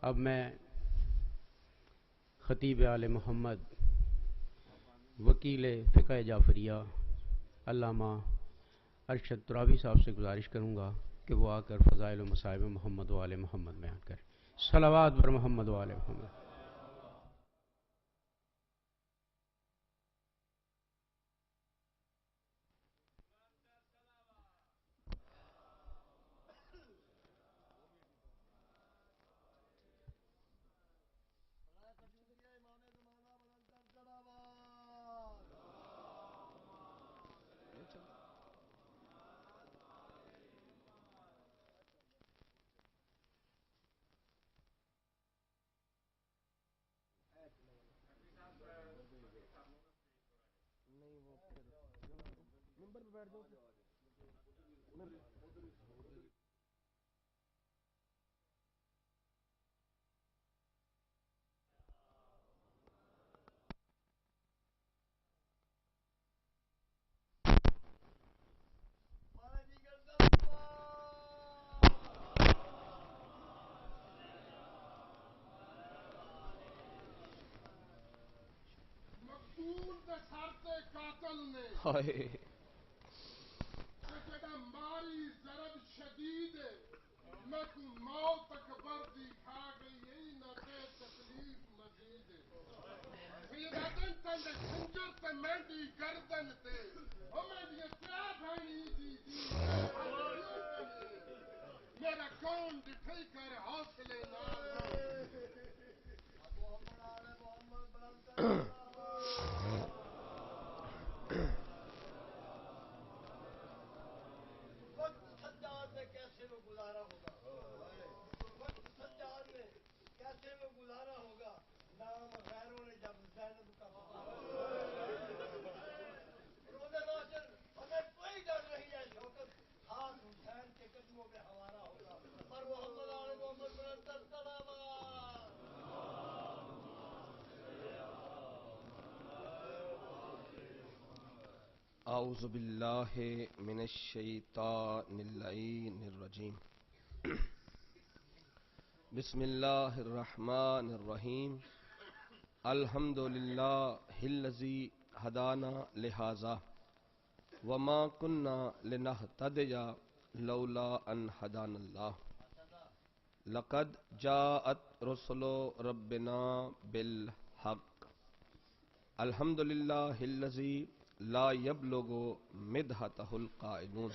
اب میں خطیب آل محمد وکیل فقہ جعفریہ علامہ ارشد ترابی صاحب سے گزارش کروں گا کہ وہ آ کر فضائل و مصائب محمد و آل محمد بیان کریں. صلوات بر محمد و آل محمد. ماری ضرب شدید میں کو موت اکبر دکھا گئی نہ تے تکلیف مزید سیداتن تند خنجر تے مہندی گردن تے او مہندی کیا بھانی دی میرا کون دکھائی کر حوصلے نال اعوذ باللہ من الشیطان اللعین الرجیم بسم اللہ الرحمن الرحیم الحمدللہ الذی ہدانا لہذا وما كنا لنهتدي لولا ان هدانا الله لقد جاءت رسل ربنا بالحق الحمدللہ الذی لا يبلغ مدحته القائلون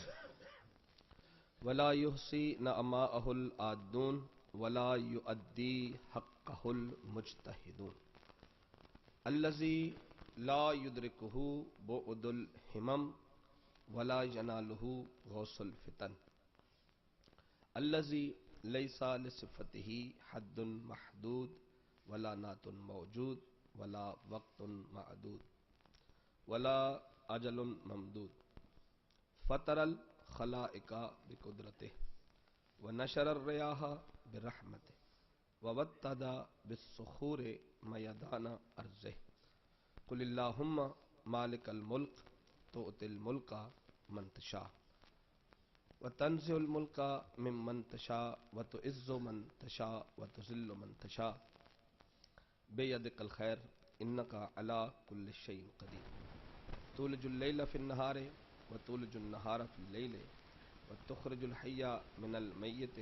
ولا يحصي نعماءه العادون ولا يؤدي حقه المجتهدون الذي لا يدركه بعد الهمم ولا يناله غوث الفتن الذي ليس لصفته حد محدود ولا نات موجود ولا وقت معدود ولا اجل ممدود فطر الخلائق بقدرته ونشر الرياح برحمته ووتد بالصخور ميدان ارضه قل اللهم مالك الملك تؤتي الملك من تشاء وتنزع الملك ممن تشاء وتعز من تشاء وتذل من تشاء بيدك الخير انك على كل شيء قدير تولج الليل في النهار وتولج النهار في الليل وتخرج الحي من الميت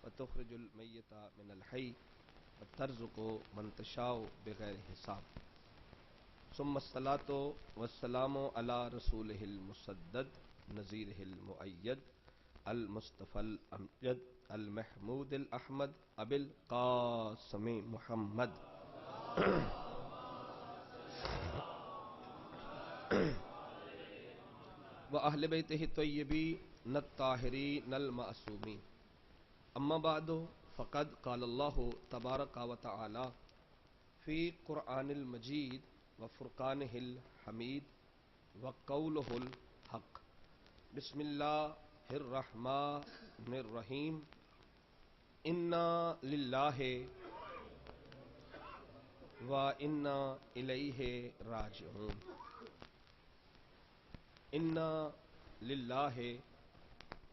وتخرج الميت من الحي وترزق من تشاء بغير حساب ثم الصلاة والسلام على رسوله المسدد نذيره المؤيد المصطفى الأمجد المحمود الأحمد أبي القاسم محمد وأهل بيته الطيبين الطاهرين المعصومين أما بعد فقد قال الله تبارك وتعالى في قرآن المجيد وفرقانه الحميد وقوله الحق بسم الله الرحمن الرحيم إنا لله وإنا إليه راجعون إنا لله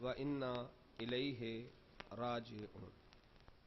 وإنا إليه راجعون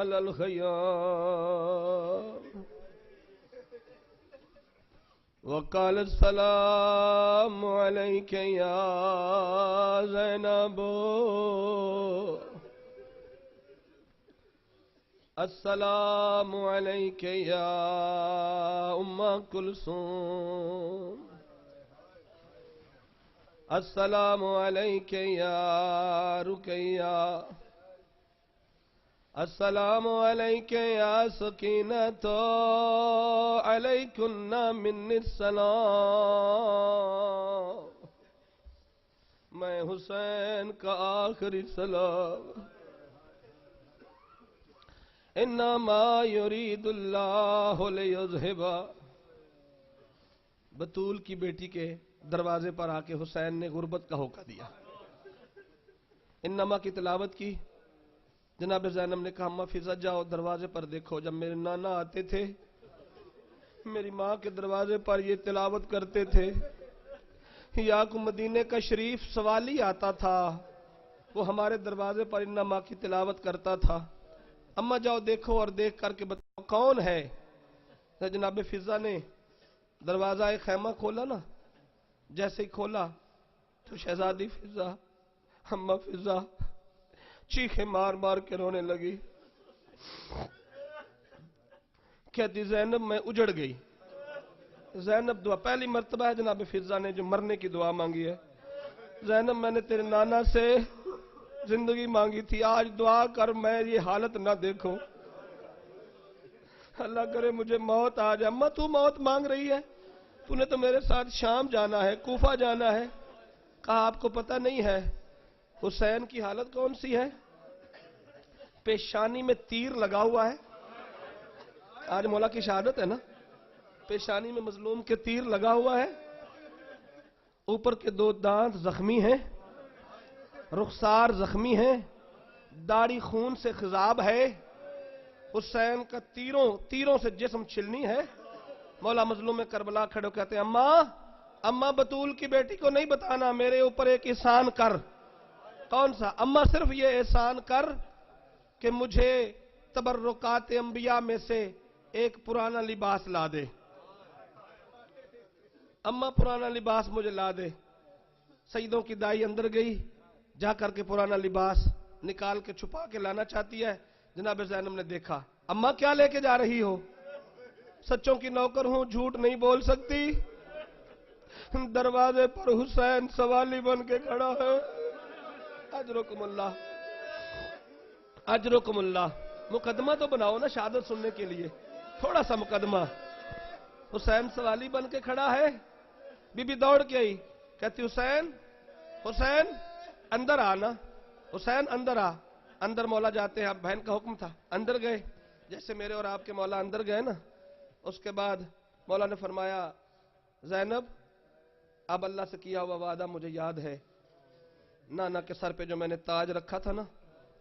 علی الخیام وقال السلام علیک یا زینب السلام علیک یا ام کلثوم السلام علیک یا رقیہ السلام علیک یا سکینۃ علیکن منی السلام میں حسین کا آخری سلام انما یرید اللہ لیذھب بطول کی بیٹی کے دروازے پر آ کے حسین نے غربت کا ہوکا دیا انما کی تلاوت کی جناب زینب نے کہا اماں فضا جاؤ دروازے پر دیکھو جب میرے نانا آتے تھے میری ماں کے دروازے پر یہ تلاوت کرتے تھے یا کو مدینے کا شریف سوالی آتا تھا وہ ہمارے دروازے پر انما کی تلاوت کرتا تھا اماں جاؤ دیکھو اور دیکھ کر کے بتاؤ کون ہے جناب فضا نے دروازہ خیمہ کھولا نا جیسے ہی کھولا تو شہزادی فضا اماں فضا چیخیں مار مار کے رونے لگی کہتی زینب میں اجڑ گئی زینب دعا پہلی مرتبہ ہے جناب فضا نے جو مرنے کی دعا مانگی ہے زینب میں نے تیرے نانا سے زندگی مانگی تھی آج دعا کر میں یہ حالت نہ دیکھوں اللہ کرے مجھے موت آ جائے اماں تو موت مانگ رہی ہے تو نے تو میرے ساتھ شام جانا ہے کوفہ جانا ہے کہا آپ کو پتہ نہیں ہے حسین کی حالت کون سی ہے پیشانی میں تیر لگا ہوا ہے آج مولا کی شہادت ہے نا پیشانی میں مظلوم کے تیر لگا ہوا ہے اوپر کے 2 دانت زخمی ہیں رخسار زخمی ہیں داڑھی خون سے خضاب ہے حسین کا تیروں سے جسم چھلنی ہے مولا مظلوم کربلا کھڑے ہو کہتے ہیں اماں بطول کی بیٹی کو نہیں بتانا میرے اوپر ایک احسان کر کون سا اماں صرف یہ احسان کر کہ مجھے تبرکات انبیاء میں سے ایک پرانا لباس لا دے اماں پرانا لباس مجھے لا دے سیدوں کی دائی اندر گئی جا کر کے پرانا لباس نکال کے چھپا کے لانا چاہتی ہے جناب زینب نے دیکھا اماں کیا لے کے جا رہی ہو سچوں کی نوکر ہوں جھوٹ نہیں بول سکتی دروازے پر حسین سوالی بن کے کھڑا ہے اجرکم اللہ مقدمہ تو بناؤ نا شہادت سننے کے لیے تھوڑا سا مقدمہ حسین سوالی بن کے کھڑا ہے بی بی دوڑ کے آئی کہتی حسین اندر آنا حسین اندر آ اندر مولا جاتے ہیں اب بہن کا حکم تھا اندر گئے جیسے میرے اور آپ کے مولا اندر گئے نا اس کے بعد مولا نے فرمایا زینب اب اللہ سے کیا ہوا وعدہ مجھے یاد ہے نانا کے سر پہ جو میں نے تاج رکھا تھا نا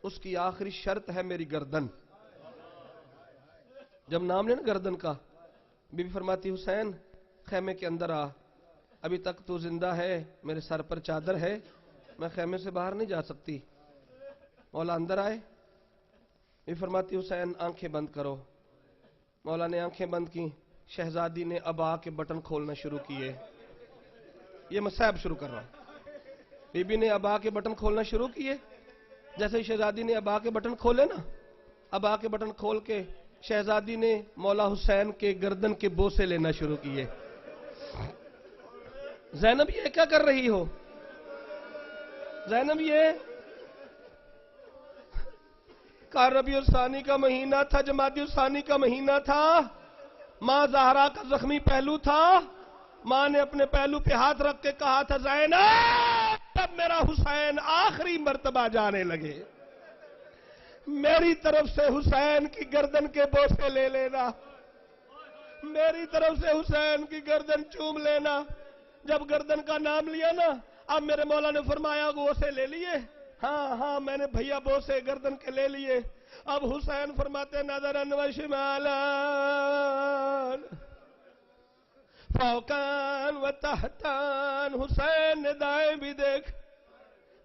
اس کی آخری شرط ہے میری گردن جب نام لے نا گردن کا بی بی فرماتی حسین خیمے کے اندر آ ابھی تک تو زندہ ہے میرے سر پر چادر ہے میں خیمے سے باہر نہیں جا سکتی مولا اندر آئے بی بی فرماتی حسین آنکھیں بند کرو مولا نے آنکھیں بند کی شہزادی نے ابا کے بٹن کھولنا شروع کیے یہ مصائب شروع کر رہا ہوں بی بی نے ابا کے بٹن کھولنا شروع کیے جیسے ہی شہزادی نے ابا کے بٹن کھولے نا ابا کے بٹن کھول کے شہزادی نے مولا حسین کے گردن کے بوسے لینا شروع کیے زینب یہ کیا کر رہی ہو زینب یہ ربیع الثانی کا مہینہ تھا جمادی الثانی کا مہینہ تھا ماں زہرا کا زخمی پہلو تھا ماں نے اپنے پہلو پہ ہاتھ رکھ کے کہا تھا زینب تب میرا حسین آخری مرتبہ جانے لگے میری طرف سے حسین کی گردن کے بوسے لے لینا میری طرف سے حسین کی گردن چوم لینا جب گردن کا نام لیا نا اب میرے مولا نے فرمایا بوسے لے لیے ہاں میں نے بھیا بوسے گردن کے لے لیے اب حسین فرماتے نظرن و شمالان فوقان و تحتان حسین نے دائیں بھی دیکھ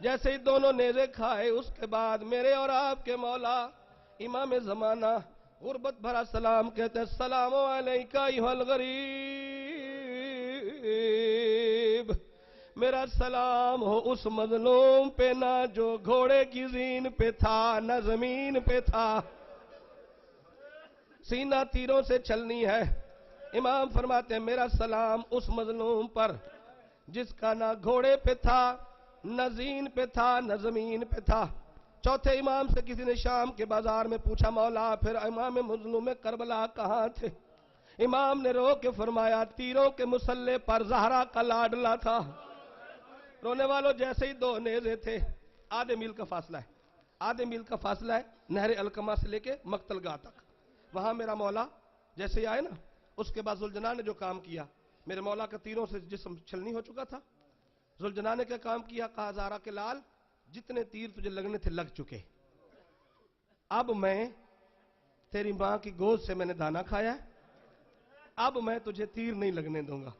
جیسے ہی دونوں نیزے کھائے اس کے بعد میرے اور آپ کے مولا امام زمانہ غربت بھرا سلام کہتے ہیں، السلام علیکہ ایھا الغریب، میرا سلام ہو اس مظلوم پہ نہ جو گھوڑے کی زین پہ تھا نہ زمین پہ تھا، سینہ تیروں سے چلنی ہے۔ امام فرماتے ہیں میرا سلام اس مظلوم پر جس کا نہ گھوڑے پہ تھا نہ زین پہ تھا نہ زمین پہ تھا۔ چوتھے امام سے کسی نے شام کے بازار میں پوچھا، مولا پھر امام مظلوم کربلا کہاں تھے؟ امام نے رو کے فرمایا تیروں کے مسلح پر زہرا کا لاڈلا تھا۔ رونے والوں جیسے ہی دو نیزے تھے، آدھے میل کا فاصلہ ہے، آدھے میل کا فاصلہ ہے نہر القمہ سے لے کے مقتل گاہ تک، وہاں میرا مولا جیسے ہی آئے نا، اس کے بعد ذوالجلال نے جو کام کیا، میرے مولا کا تیروں سے جسم چھلنی ہو چکا تھا، ذوالجلال نے کیا کام کیا، کہا زہرا کے لال جتنے تیر تجھے لگنے تھے لگ چکے، اب میں تیری ماں کی گود سے میں نے دانا کھایا ہے، اب میں تجھے تیر نہیں لگنے دوں گا۔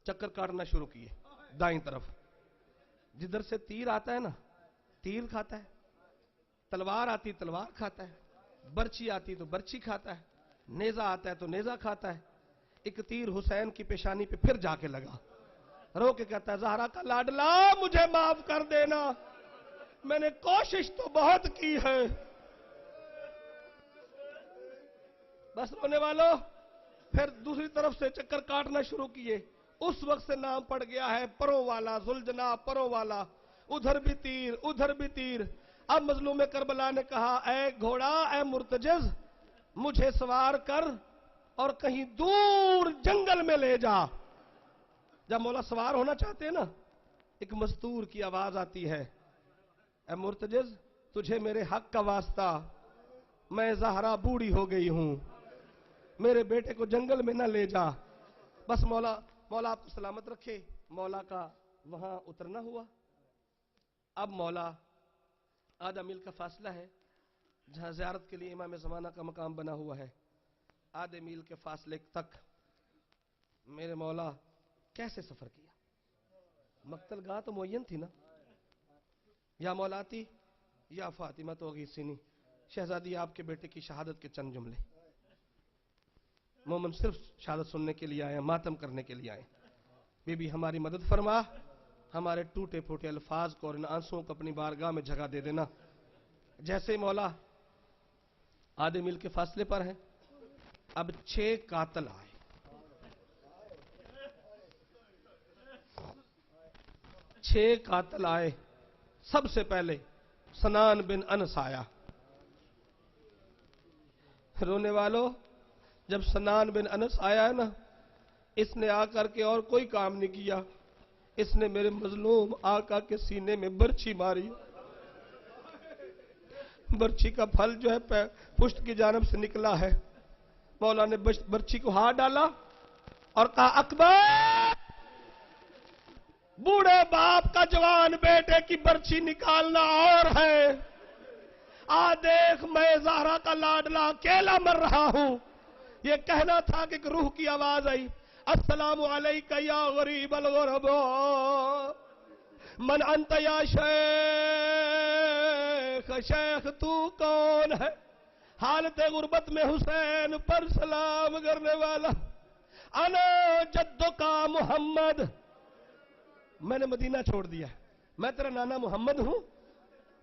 چکر کاٹنا شروع کیے دائیں طرف، جدھر سے تیر آتا ہے نا تیر کھاتا ہے، تلوار آتی تلوار کھاتا ہے، برچی آتی تو برچی کھاتا ہے، نیزہ آتا ہے تو نیزہ کھاتا ہے۔ ایک تیر حسین کی پیشانی پہ پھر جا کے لگا، رو کے کہتا ہے زہرا کا لاڈلا مجھے معاف کر دینا، میں نے کوشش تو بہت کی ہے۔ بس رونے والوں پھر دوسری طرف سے چکر کاٹنا شروع کیے، اس وقت سے نام پڑ گیا ہے پروں والا، ذوالجناح پروں والا، ادھر بھی تیر ادھر بھی تیر۔ اب مظلوم کربلا نے کہا اے گھوڑا اے مرتجز مجھے سوار کر اور کہیں دور جنگل میں لے جا۔ جب مولا سوار ہونا چاہتے ہیں نا، ایک مستور کی آواز آتی ہے، اے مرتجز تجھے میرے حق کا واسطہ، میں زہرا بوڑھی ہو گئی ہوں، میرے بیٹے کو جنگل میں نہ لے جا۔ بس مولا آپ کو سلامت رکھے، مولا کا وہاں اترنا ہوا۔ اب مولا آدھا میل کا فاصلہ ہے جہاں زیارت کے لیے امام زمانہ کا مقام بنا ہوا ہے، آدھے میل کے فاصلے تک میرے مولا کیسے سفر کیا؟ مقتل گاہ تو معین تھی نا، یا مولاتی یا فاطمہ تو غیثینی، شہزادی آپ کے بیٹے کی شہادت کے چند جملے، مومن صرف شہادت سننے کے لیے آئے، ماتم کرنے کے لیے آئے۔ بی بی ہماری مدد فرما، ہمارے ٹوٹے پھوٹے الفاظ کو اور ان آنسوؤں کو اپنی بارگاہ میں جگہ دے دینا۔ جیسے مولا آدھے میل کے فاصلے پر ہیں، اب 6 قاتل آئے، 6 قاتل آئے۔ سب سے پہلے سنان بن انس آیا۔ رونے والوں جب سنان بن انس آیا ہے نا، اس نے آ کر کے اور کوئی کام نہیں کیا، اس نے میرے مظلوم آقا کے سینے میں برچھی ماری، برچھی کا پھل جو ہے پشت کی جانب سے نکلا ہے، مولا نے برچھی کو ہاتھ ڈالا اور کہا اکبر، بوڑھے باپ کا جوان بیٹے کی برچھی نکالنا اور ہے، دیکھ میں زہرا کا لاڈلا اکیلا مر رہا ہوں۔ یہ کہنا تھا کہ ایک روح کی آواز آئی، السلام علیکہ یا غریب الغرباء، من انت یا شیخ، شیخ تو کون ہے؟ حالت غربت میں حسین پر سلام کرنے والا، انا جدو کا محمد، میں نے مدینہ چھوڑ دیا، میں تیرا نانا محمد ہوں،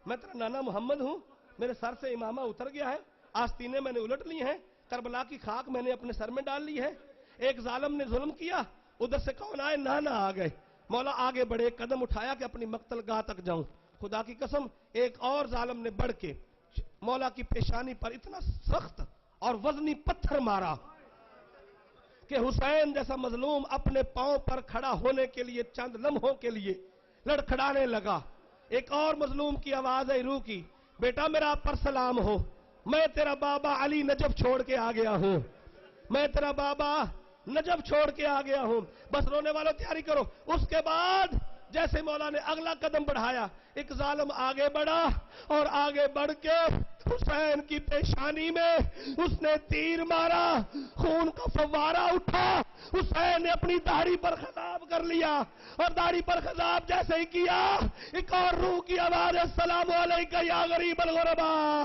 میں تیرا نانا محمد ہوں، میرے سر سے امامہ اتر گیا ہے، آستینیں میں نے الٹ لی ہیں، کربلا کی خاک میں نے اپنے سر میں ڈال لی ہے، ایک ظالم نے ظلم کیا، ادھر سے کون آئے؟ نانا آ گئے۔ مولا آگے بڑھے، ایک قدم اٹھایا کہ اپنی مقتل گاہ تک جاؤں، خدا کی قسم ایک اور ظالم نے بڑھ کے مولا کی پیشانی پر اتنا سخت اور وزنی پتھر مارا کہ حسین جیسا مظلوم اپنے پاؤں پر کھڑا ہونے کے لیے چند لمحوں کے لیے لڑکھڑانے لگا۔ ایک اور مظلوم کی آواز آئی روح کی، بیٹا میرا آپ پر سلام ہو، میں تیرا بابا علی نجف چھوڑ کے آ گیا ہوں، میں تیرا بابا نجف چھوڑ کے آ گیا ہوں۔ بس رونے والوں تیاری کرو۔ اس کے بعد جیسے مولا نے اگلا قدم بڑھایا، ایک ظالم آگے بڑھا اور آگے بڑھ کے حسین کی پیشانی میں اس نے تیر مارا، خون کا فوارہ اٹھا، حسین نے اپنی داڑھی پر خطاب کر لیا، اور داڑھی پر خطاب جیسے ہی کیا، ایک اور روح کی آواز، السلام علیکم یا غریب الغرباء،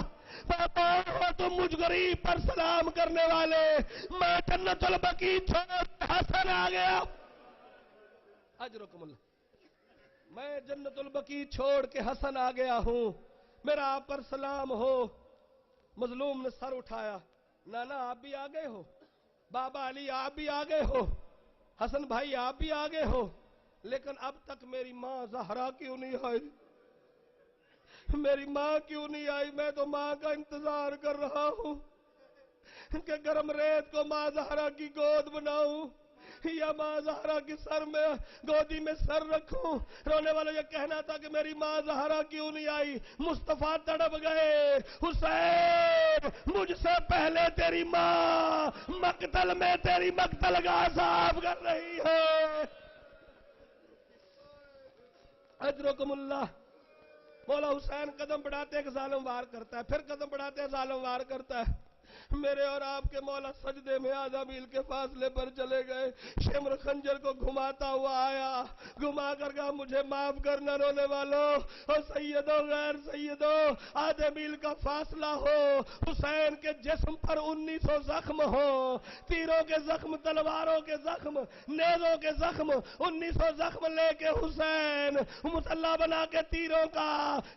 ہو تم مجھ غریب پر سلام کرنے والے، میں جنت البقیع چھوڑ حسن آ گیا، اجرکم اللہ، میں جنت البقیع چھوڑ کے حسن آ گیا ہوں، میرا آپ پر سلام ہو۔ مظلوم نے سر اٹھایا، نانا آپ بھی آ گئے ہو، بابا علی آپ بھی آ گئے ہو، حسن بھائی آپ بھی آ گئے ہو، لیکن اب تک میری ماں زہرا کیوں نہیں آئی؟ میری ماں کیوں نہیں آئی؟ میں تو ماں کا انتظار کر رہا ہوں کہ گرم ریت کو ماں زہرا کی گود بناؤں یا ماں زہرا کی سر میں گودی میں سر رکھوں۔ رونے والوں یہ کہنا تھا کہ میری ماں زہرا کیوں نہیں آئی؟ مصطفیٰ تڑپ گئے، حسین مجھ سے پہلے تیری ماں مقتل میں تیری مقتل گاہ صاف کر رہی ہے، اجرکم اللہ۔ مولا حسین قدم بڑھاتے ایک ظالم وار کرتا ہے، پھر قدم بڑھاتے ظالم وار کرتا ہے، میرے اور آپ کے مولا سجدے میں آدھا میل کے فاصلے پر چلے گئے، شمر خنجر کو گھماتا ہوا آیا، گھما کر کہا مجھے معاف کرنا رونے والوں، اور سیدو غیر سیدو آدھے میل کا فاصلہ ہو، حسین کے جسم پر 1900 زخم ہو، تیروں کے زخم، تلواروں کے زخم، نیزوں کے زخم، 1900 زخم لے کے حسین مسلح بنا کے تیروں کا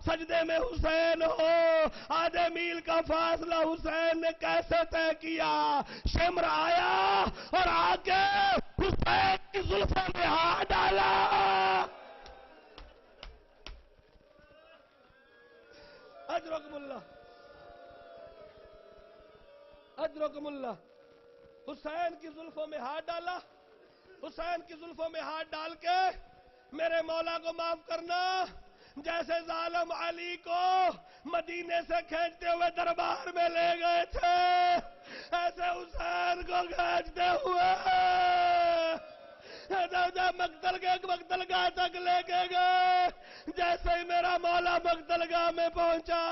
سجدے میں حسین ہو، آدھے میل کا فاصلہ حسین نے کیسے طے کیا؟ شمر آیا اور آ کے حسین کی زلفوں میں ہاتھ ڈالا، اجرکم اللہ، اجرکم اللہ۔ حسین کی زلفوں میں ہاتھ ڈالا، حسین کی زلفوں میں ہاتھ ڈال کے میرے مولا کو معاف کرنا، جیسے ظالم علی کو مدینے سے کھینچتے ہوئے دربار میں لے گئے تھے، ایسے حسین کو کھینچتے ہوئے مقتل گاہ تک لے کے گئے، جیسے ہی میرا مولا مقتل گاہ میں پہنچا،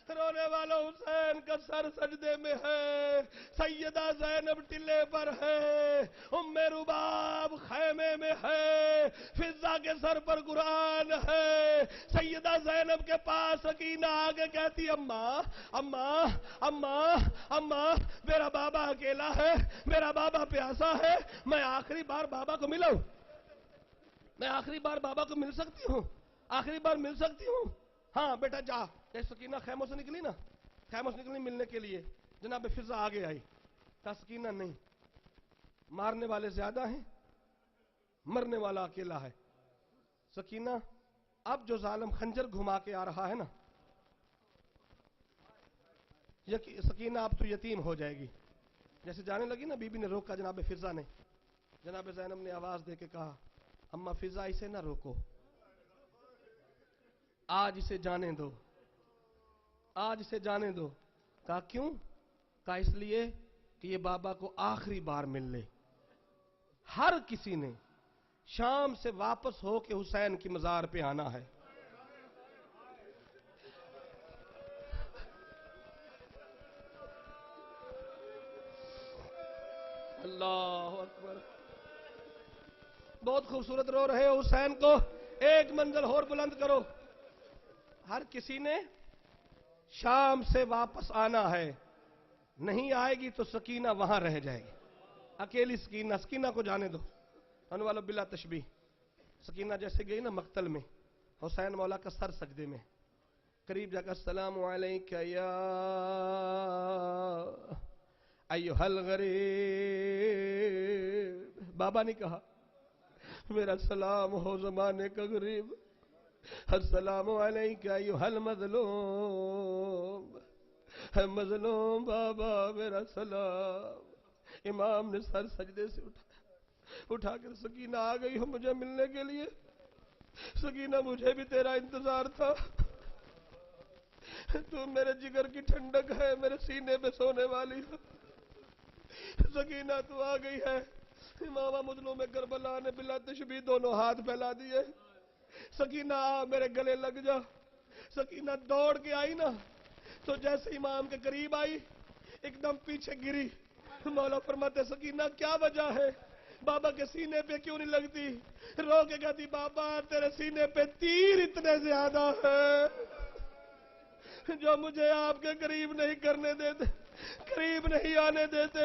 رونے والا حسین کا سر سجدے میں ہے، سیدہ زینب ٹلے پر ہے، ام رباب خیمے میں ہے، فضہ کے سر پر قرآن ہے، سیدہ زینب کے پاس سکینہ آگے کہتی اماں اماں اماں اماں میرا بابا اکیلا ہے، میرا بابا پیاسا ہے، میں آخری بار بابا کو ملا ہوں، میں آخری بار بابا کو مل سکتی ہوں، آخری بار مل سکتی ہوں؟ ہاں بیٹا جا۔ سکینہ خیموں سے نکلی نا، خیموں سے نکلی ملنے کے لیے، جناب فضہ آگے آئی، کہا سکینہ نہیں، مارنے والے زیادہ ہیں، مرنے والا اکیلا ہے۔ سکینہ اب جو ظالم خنجر گھما کے آ رہا ہے نا، سکینہ اب تو یتیم ہو جائے گی۔ جیسے جانے لگی نا، بی بی نے روکا جناب فضہ نے، جناب زینب نے آواز دے کے کہا اماں فضہ اسے نہ روکو، آج اسے جانے دو، آج اسے جانے دو۔ کہا کیوں؟ کہا اس لیے کہ یہ بابا کو آخری بار مل لے۔ ہر کسی نے شام سے واپس ہو کے حسین کی مزار پہ آنا ہے۔ اللہ اکبر، بہت خوبصورت رو رہے ہو حسین کو، ایک منزل اور بلند کرو۔ ہر کسی نے شام سے واپس آنا ہے، نہیں آئے گی تو سکینہ وہاں رہ جائے گی، اکیلی سکینہ، سکینہ کو جانے دو۔ ان والا بلا تشبیہ، سکینہ جیسے گئی نا مقتل میں، حسین مولا کا سر سجدے میں، قریب جا کر السلام علیکہ یا ایھا الغریب، بابا نے کہا میرا سلام ہو زمانے کا غریب، السلام علیکہ ایھا المظلوم، مظلوم بابا میرا سلام۔ امام نے سر سجدے سے اٹھا کر سکینہ آ گئی ہو مجھے ملنے کے لیے؟ سکینہ مجھے بھی تیرا انتظار تھا، تو میرے جگر کی ٹھنڈک ہے، میرے سینے پہ سونے والی ہے، سکینہ تو آ گئی ہے، امام مظلوم کربلا نے بلا تشبیہ دونوں ہاتھ پھیلا دیے. سکینہ آ میرے گلے لگ جا. سکینہ دوڑ کے آئی نا تو جیسے امام کے قریب آئی ایک دم پیچھے گری. مولا فرماتے سکینہ کیا وجہ ہے؟ بابا کے سینے پہ کیوں نہیں لگتی؟ رو کے کہتی بابا تیرے سینے پہ تیر اتنے زیادہ ہے جو مجھے آپ کے قریب نہیں کرنے دیتے، قریب نہیں آنے دیتے.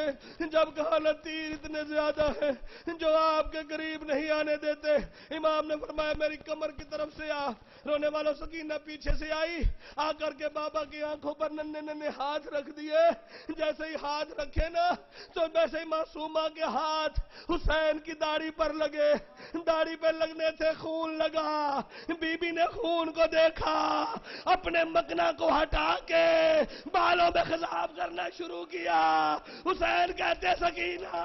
جب کہا نا تیر اتنے زیادہ ہے جو آپ کے قریب نہیں آنے دیتے، امام نے فرمایا میری کمر کی طرف سے آ. رونے والا سکینہ پیچھے سے آئی، آ کر کے بابا کی آنکھوں پر ننھے ننھے ہاتھ رکھ دیے. جیسے ہی ہاتھ رکھے نا تو ویسے ہی معصومہ کے ہاتھ حسین کی داڑھی پر لگے. داڑھی پہ لگنے سے خون لگا. بی بی نے خون کو دیکھا، اپنے مکنا کو ہٹا کے بالوں میں خضاب کرنا شروع کیا. حسین کہتے سکینہ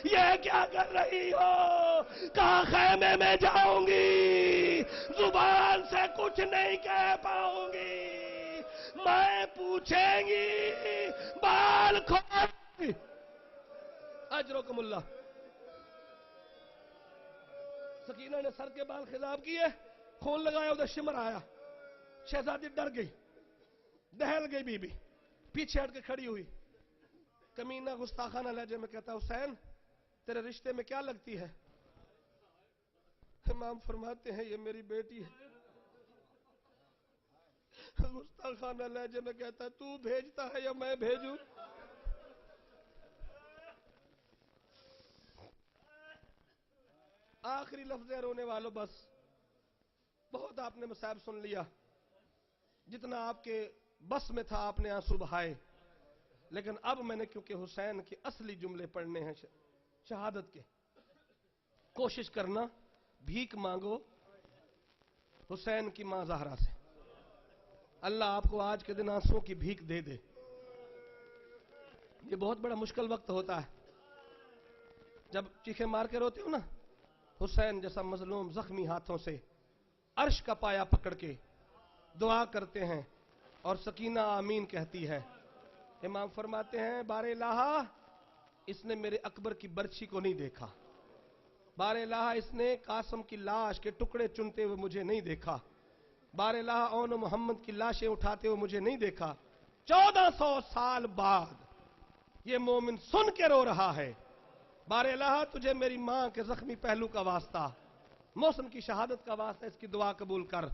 یہ کیا کر رہی ہو؟ کہا خیمے میں جاؤں گی، زبان سے کچھ نہیں کہہ پاؤں گی، میں پوچھیں گی بال کھول. اجرکم اللہ. سکینہ نے سر کے بال خضاب کیے، خون لگایا، ادھر شمر آیا. شہزادی ڈر گئی، دہل گئی. بی بی پیچھے ہٹ کے کھڑی ہوئی. کمینہ گستاخانہ لہجے میں کہتا حسین تیرے رشتے میں کیا لگتی ہے؟ امام فرماتے ہیں یہ میری بیٹی ہے. گستاخانہ لہجے میں کہتا ہے تو بھیجتا ہے یا میں بھیجوں؟ آخری لفظ رونے والوں بس بہت آپ نے مصائب سن لیا، جتنا آپ کے بس میں تھا آپ نے آنسو بہائے. لیکن اب میں نے کیونکہ حسین کے اصلی جملے پڑھنے ہیں شہادت کے، کوشش کرنا بھیک مانگو حسین کی ماں زہرا سے. اللہ آپ کو آج کے دن آنسوں کی بھیک دے دے. یہ بہت بڑا مشکل وقت ہوتا ہے جب چیخیں مار کے روتے ہو نا. حسین جیسا مظلوم زخمی ہاتھوں سے عرش کا پایا پکڑ کے دعا کرتے ہیں اور سکینہ آمین کہتی ہے. امام فرماتے ہیں بار الہا اس نے میرے اکبر کی برچھی کو نہیں دیکھا، بار الہا اس نے قاسم کی لاش کے ٹکڑے چنتے ہوئے مجھے نہیں دیکھا، بار الہا اون محمد کی لاشیں اٹھاتے ہوئے مجھے نہیں دیکھا. 1400 سال بعد یہ مومن سن کے رو رہا ہے. بار الہا تجھے میری ماں کے زخمی پہلو کا واسطہ، محسن کی شہادت کا واسطہ اس کی دعا قبول کر.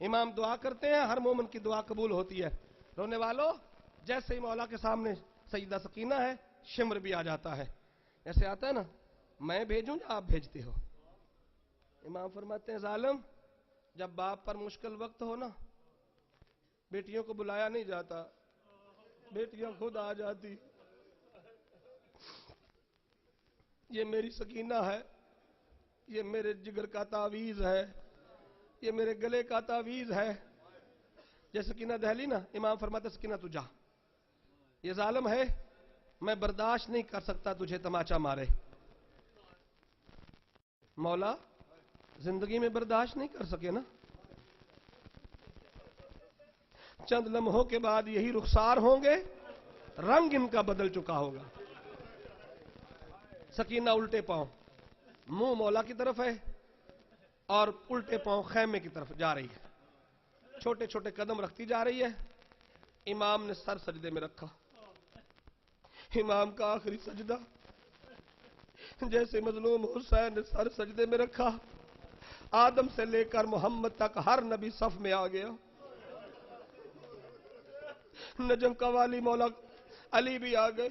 امام دعا کرتے ہیں، ہر مومن کی دعا قبول ہوتی ہے. رونے والوں جیسے ہی مولا کے سامنے سیدہ سکینہ ہے شمر بھی آ جاتا ہے. ایسے آتا ہے نا میں بھیجوں یا آپ بھیجتے ہو؟ امام فرماتے ہیں ظالم جب باپ پر مشکل وقت ہو نا بیٹیوں کو بلایا نہیں جاتا، بیٹیاں خود آ جاتی. یہ میری سکینہ ہے، یہ میرے جگر کا تعویذ ہے، یہ میرے گلے کا تعویذ ہے. جیسے سکینہ دہلی نا امام فرماتے سکینہ تو جا، یہ ظالم ہے میں برداشت نہیں کر سکتا تجھے تماچا مارے. مولا زندگی میں برداشت نہیں کر سکے نا، چند لمحوں کے بعد یہی رخسار ہوں گے، رنگ ان کا بدل چکا ہوگا. سکینہ الٹے پاؤں منہ مولا کی طرف ہے اور الٹے پاؤں خیمے کی طرف جا رہی ہے. چھوٹے چھوٹے قدم رکھتی جا رہی ہے. امام نے سر سجدے میں رکھا. امام کا آخری سجدہ جیسے مظلوم حسین نے سر سجدے میں رکھا، آدم سے لے کر محمد تک ہر نبی صف میں آ گیا. نجم کا والی مولا علی بھی آ گئے،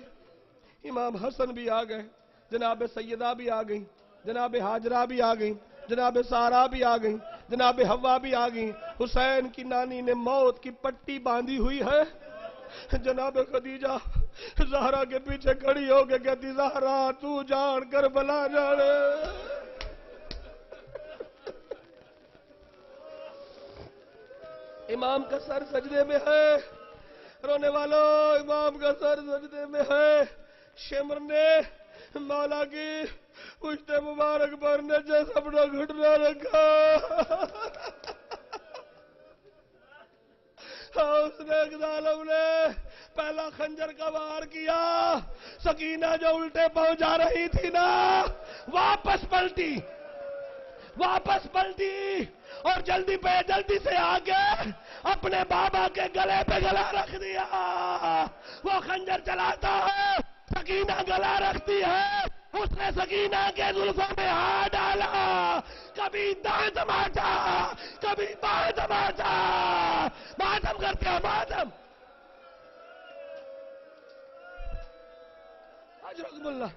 امام حسن بھی آ گئے، جناب سیدہ بھی آ گئی، جناب ہاجرہ بھی آ گئی، جناب سارا بھی آ گئی، جناب حوا بھی آ گئی. حسین کی نانی نے موت کی پٹی باندھی ہوئی ہے. جناب خدیجہ زہرا کے پیچھے کھڑی ہو کے کہتی زہرا تو جان کر بلا جانے. امام کا سر سجدے میں ہے. رونے والوں امام کا سر سجدے میں ہے. شمر نے مولا کی پشت مبارک پر جیسے اپنا گھٹنا رکھا، اس نے ظالم نے پہلا خنجر کا وار کیا، سکینہ جو الٹے پہنچا رہی تھی نا واپس پلٹی اور جلدی سے آگے اپنے بابا کے گلے پہ گلا رکھ دیا. وہ خنجر چلاتا ہے، سکینہ گلا رکھتی ہے، اس نے سکینہ کے زلفوں میں ہاتھ ڈالا، کبھی دائیں تماچا کبھی بائیں تماچا، ماتم کرتے ہیں ماتم. اجرکم اللہ.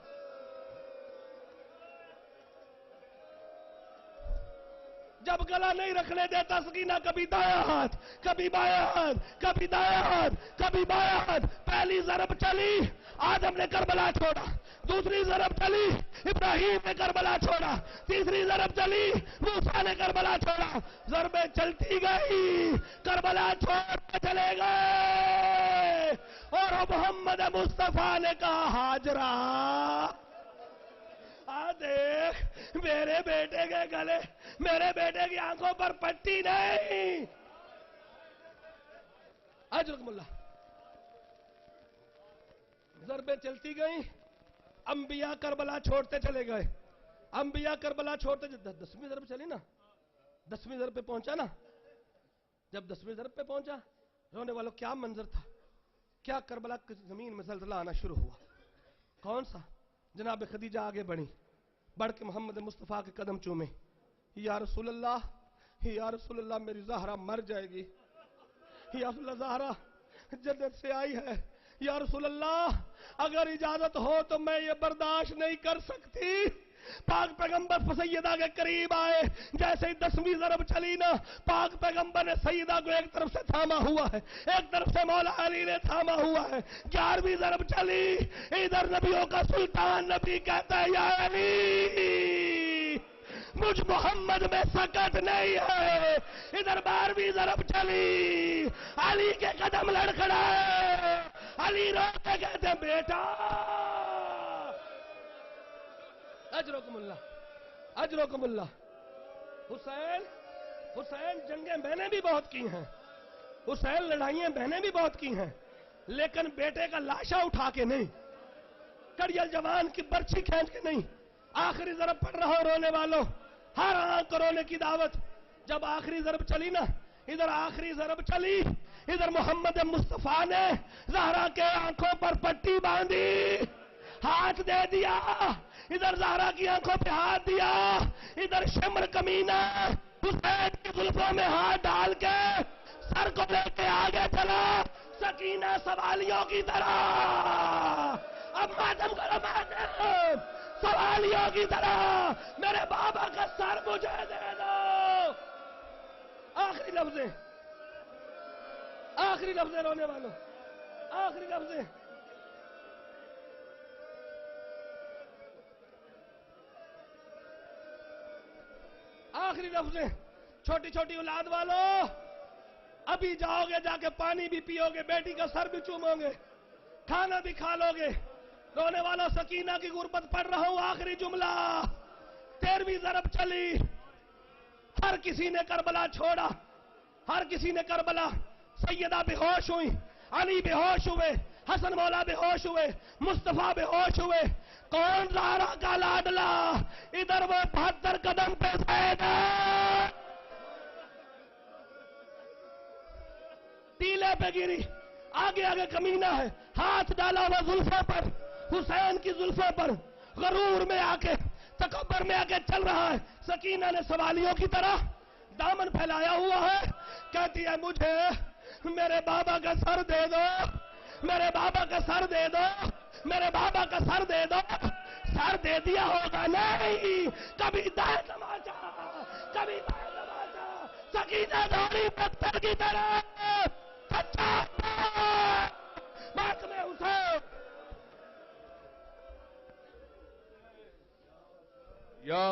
جب گلا نہیں رکھنے دیتا سکینہ، کبھی دایاں ہاتھ کبھی بایاں ہاتھ کبھی دایاں ہاتھ کبھی بایاں ہاتھ. پہلی ضرب چلی، آدم نے کربلا چھوڑا. دوسری ضرب چلی، ابراہیم نے کربلا چھوڑا. تیسری ضرب چلی، موسیٰ نے کربلا چھوڑا. ضربیں چلتی گئی، کربلا چھوڑ چلے گئے. اور محمد مصطفیٰ نے کہا ہاجرہ دیکھ میرے بیٹے کے گلے، میرے بیٹے کی آنکھوں پر پٹی نہیں. اجرکم اللہ. ضربیں چلتی گئیں، انبیاء کربلا چھوڑتے چلے گئے. انبیاء کربلا چھوڑتے 10ویں ضرب چلی نا، 10ویں ضرب پہ پہنچا نا. جب 10ویں ضرب پہ پہنچا، رونے والوں کیا منظر تھا، کیا کربلا کی زمین میں زلزلہ آنا شروع ہوا. کون سا؟ جناب خدیجہ آگے بڑھی، بڑھ کے محمد مصطفیٰ کے قدم چومے. یا رسول اللہ میری زہرا مر جائے گی. یا رسول اللہ زہرا جنت سے آئی ہے. یا رسول اللہ اگر اجازت ہو تو میں یہ برداشت نہیں کر سکتی. پاک پیغمبر سیدہ کے قریب آئے، جیسے ہی 10ویں ضرب چلی نا، پاک پیغمبر نے سیدہ کو ایک طرف سے تھاما ہوا ہے، ایک طرف سے مولا علی نے تھاما ہوا ہے. 11ویں ضرب چلی، ادھر نبیوں کا سلطان نبی کہتا ہے یا علی مجھ محمد میں سکت نہیں ہے. ادھر 12ویں ضرب چلی، علی کے قدم لڑکھڑائے، علی رو کے کہتے ہیں بیٹا. اجرکم اللہ. حسین جنگیں میں نے بھی بہت کی ہیں، حسین لڑائیاں میں نے بھی بہت کی ہیں، لیکن بیٹے کا لاشا اٹھا کے نہیں، کڑیل جوان کی برچھی کھینچ کے نہیں. آخری ضرب پڑھ رہا ہوں رونے والوں، ہر آنکھ کو رونے کی دعوت. جب آخری ضرب چلی نا، ادھر آخری ضرب چلی، ادھر محمد مصطفیٰ نے زہرا کے آنکھوں پر پٹی باندھی، ہاتھ دے دیا. ادھر زہرا کی آنکھوں پہ ہاتھ دیا، ادھر شمر کمینہ حسین کی زلفوں میں ہاتھ ڈال کے سر کو لے کے آگے چلا، سکینہ سوالیوں کی طرح. اب ماتم کرو ماتم، سوالیوں کی طرح میرے بابا کا سر مجھے دے دو. آخری لفظیں رونے والوں، آخری لفظیں. چھوٹی چھوٹی اولاد والوں، ابھی جاؤ گے، جا کے پانی بھی پیو گے، بیٹی کا سر بھی چومو گے، کھانا بھی کھا لو گے. رونے والوں سکینہ کی غربت پڑھ رہا ہوں. آخری جملہ، 13ویں ضرب چلی، ہر کسی نے کربلا چھوڑا، ہر کسی نے کربلا. سیدہ بے ہوش ہوئی، علی بے ہوش ہوئے، حسن مولا بے ہوش ہوئے، مصطفیٰ بے ہوش ہوئے. کون زہرا کا لاڈلا؟ ادھر وہ 72 قدم پہ زید ہے، ٹیلے پہ گری، آگے کمینہ ہے، ہاتھ ڈالا ہوا زلفوں پر، حسین کی زلفوں پر، غرور میں آ کے، تکبر میں آ کے چل رہا ہے. سکینہ نے سوالیوں کی طرح دامن پھیلایا ہوا ہے، کہتی ہے مجھے میرے بابا کا سر دے دو، میرے بابا کا سر دے دو، میرے بابا کا سر دے دو. سر دے دیا ہوگا نہیں، کبھی دائیں تماچا کبھی بائیں تماچا. سکینہ دوڑی پتھر کی طرح، سچا ماتم حسین. یا